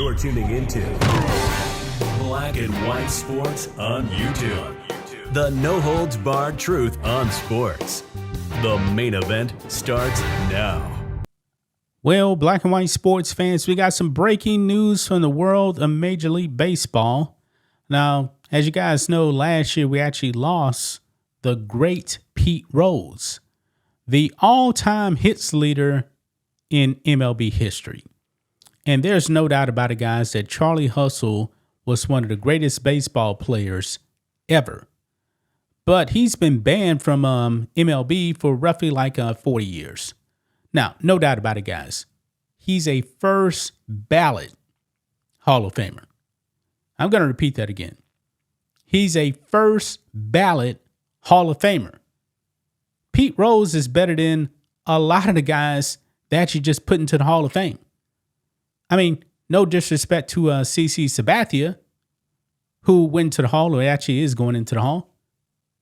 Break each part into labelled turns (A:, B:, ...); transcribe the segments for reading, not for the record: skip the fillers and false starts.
A: You're tuning into Black and White Sports on YouTube. The no-holds-barred truth on sports. The main event starts now.
B: Well, Black and White Sports fans, we got some breaking news from the world of Major League Baseball. Now, as you guys know, last year we actually lost the great Pete Rose, the all-time hits leader in MLB history. And there's no doubt about it, guys, that Charlie Hustle was one of the greatest baseball players ever. But he's been banned from MLB for roughly 40 years. Now, no doubt about it, guys. He's a first ballot Hall of Famer. I'm going to repeat that again. He's a first ballot Hall of Famer. Pete Rose is better than a lot of the guys that you just put into the Hall of Fame. I mean, no disrespect to CC Sabathia, who went to the Hall, or actually is going into the Hall.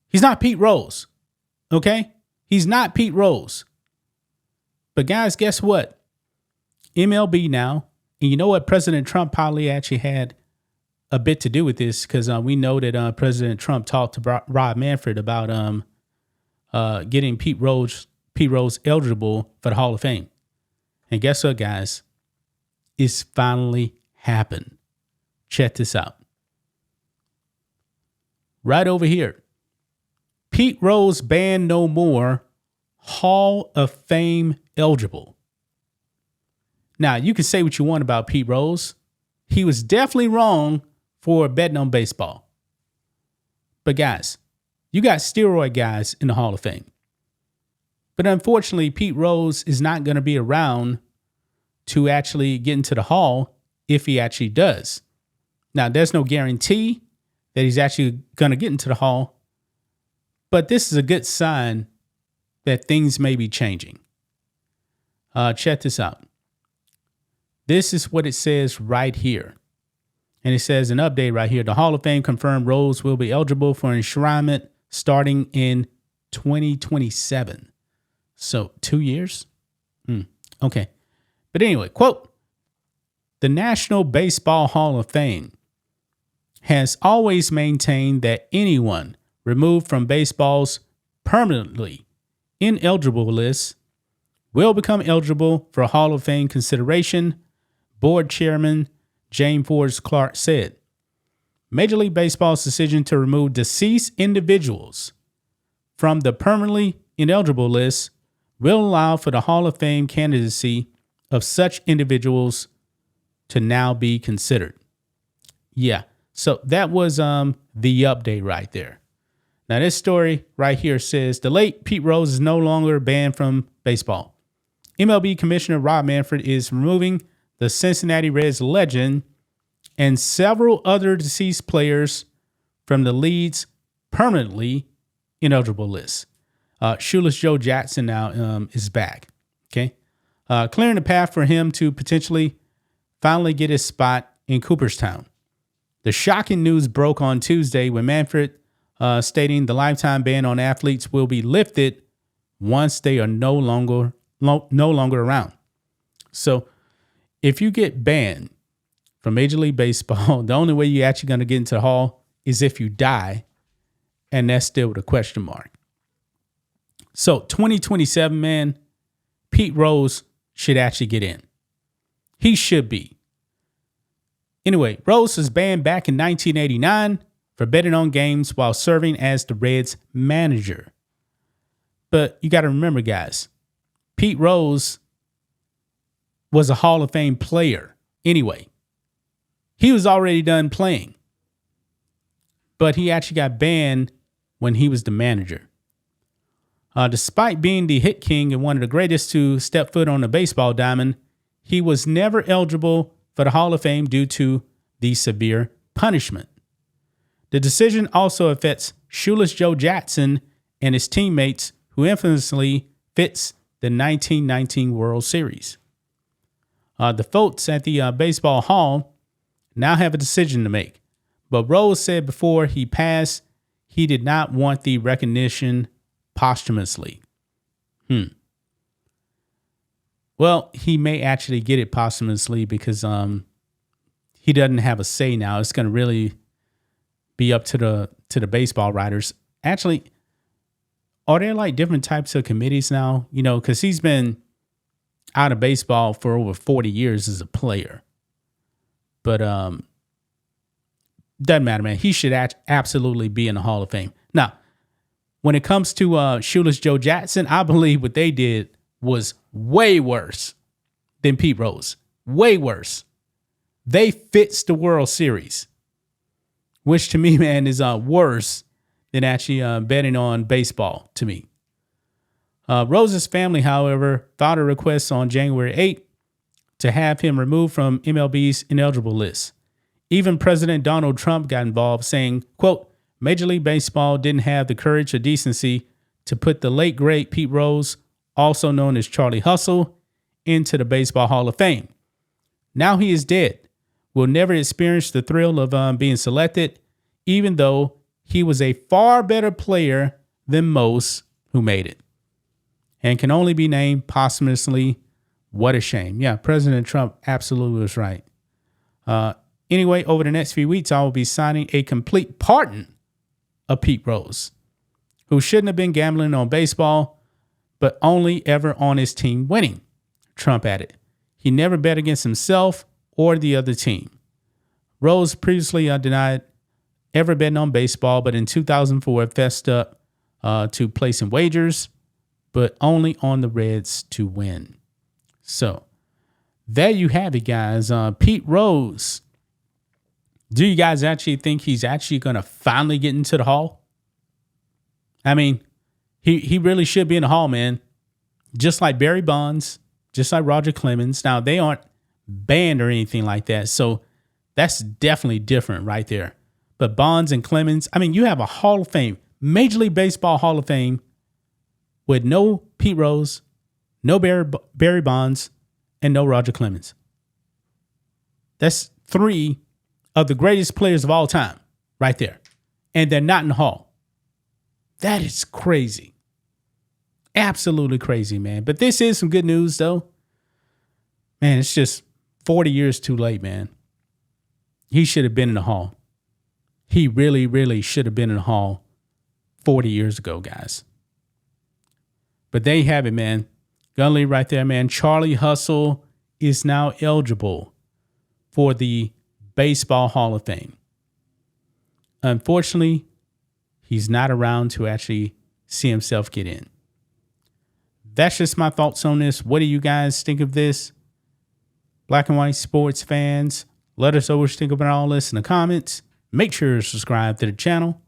B: He's not Pete Rose, okay? He's not Pete Rose. But guys, guess what? MLB now, and you know what? President Trump probably actually had a bit to do with this, because we know that President Trump talked to Rob Manfred about getting Pete Rose eligible for the Hall of Fame. And guess what, guys? It's finally happened. Check this out. Right over here. Pete Rose banned no more. Hall of Fame eligible. Now, you can say what you want about Pete Rose. He was definitely wrong for betting on baseball. But guys, you got steroid guys in the Hall of Fame. But unfortunately, Pete Rose is not going to be around to actually get into the Hall if he actually does. Now, there's no guarantee that he's actually going to get into the Hall, but this is a good sign that things may be changing. Check this out. This is what it says right here. And it says an update right here. The Hall of Fame confirmed Rose will be eligible for enshrinement starting in 2027. So 2 years? Okay. But anyway, quote, the National Baseball Hall of Fame has always maintained that anyone removed from baseball's permanently ineligible list will become eligible for Hall of Fame consideration, board chairman James Forbes Clark said. Major League Baseball's decision to remove deceased individuals from the permanently ineligible list will allow for the Hall of Fame candidacy of such individuals to now be considered. Yeah, so that was the update right there. Now, this story right here says the late Pete Rose is no longer banned from baseball. MLB Commissioner Rob Manfred is removing the Cincinnati Reds legend and several other deceased players from the league's permanently ineligible list. Shoeless Joe Jackson now is back. Okay. Clearing the path for him to potentially finally get his spot in Cooperstown. The shocking news broke on Tuesday when Manfred stating the lifetime ban on athletes will be lifted once they are no longer around. So if you get banned from Major League Baseball, the only way you're actually going to get into the Hall is if you die, and that's still with a question mark. So 2027, man, Pete Rose should actually get in. He should be. Anyway, Rose was banned back in 1989 for betting on games while serving as the Reds manager. But you got to remember, guys, Pete Rose was a Hall of Fame player anyway. He was already done playing. But he actually got banned when he was the manager. Despite being the hit king and one of the greatest to step foot on a baseball diamond, he was never eligible for the Hall of Fame due to the severe punishment. The decision also affects Shoeless Joe Jackson and his teammates, who infamously fits the 1919 World Series. The folks at the Baseball Hall now have a decision to make. But Rose said before he passed, he did not want the recognition posthumously. Well, he may actually get it posthumously because he doesn't have a say now. It's going to really be up to the baseball writers. Actually, are there like different types of committees now? You know, because he's been out of baseball for over 40 years as a player. But doesn't matter, man. He should absolutely be in the Hall of Fame. Now, when it comes to Shoeless Joe Jackson, I believe what they did was way worse than Pete Rose. Way worse. They fixed the World Series, which to me, man, is worse than actually betting on baseball to me. Rose's family, however, filed a request on January 8th to have him removed from MLB's ineligible list. Even President Donald Trump got involved, saying, quote, Major League Baseball didn't have the courage or decency to put the late, great Pete Rose, also known as Charlie Hustle, into the Baseball Hall of Fame. Now he is dead. Will never experience the thrill of being selected, even though he was a far better player than most who made it, and can only be named posthumously. What a shame. Yeah, President Trump absolutely was right. Anyway, over the next few weeks, I will be signing a complete pardon of Pete Rose, who shouldn't have been gambling on baseball, but only ever on his team winning, Trump added. He never bet against himself or the other team. Rose previously denied ever betting on baseball, but in 2004 fessed up to placing wagers, but only on the Reds to win. So there you have it, guys. Pete Rose. Do you guys actually think he's actually going to finally get into the Hall? I mean, he really should be in the Hall, man. Just like Barry Bonds, just like Roger Clemens. Now, they aren't banned or anything like that, so that's definitely different right there. But Bonds and Clemens, I mean, you have a Hall of Fame, Major League Baseball Hall of Fame with no Pete Rose, no Barry Bonds, and no Roger Clemens. That's three of the greatest players of all time right there. And they're not in the Hall. That is crazy. Absolutely crazy, man. But this is some good news, though. Man, it's just 40 years too late, man. He should have been in the Hall. He really, really should have been in the Hall 40 years ago, guys. But there you have it, man. Gonna leave right there, man. Charlie Hustle is now eligible for the Baseball Hall of Fame. Unfortunately, he's not around to actually see himself get in. That's just my thoughts on this. What do you guys think of this? Black and white sports fans, let us know what you think about all this in the comments. Make sure to subscribe to the channel.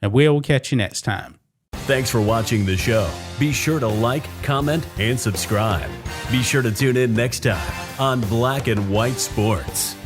B: And we'll catch you next time.
A: Thanks for watching the show. Be sure to like, comment, and subscribe. Be sure to tune in next time on Black and White Sports.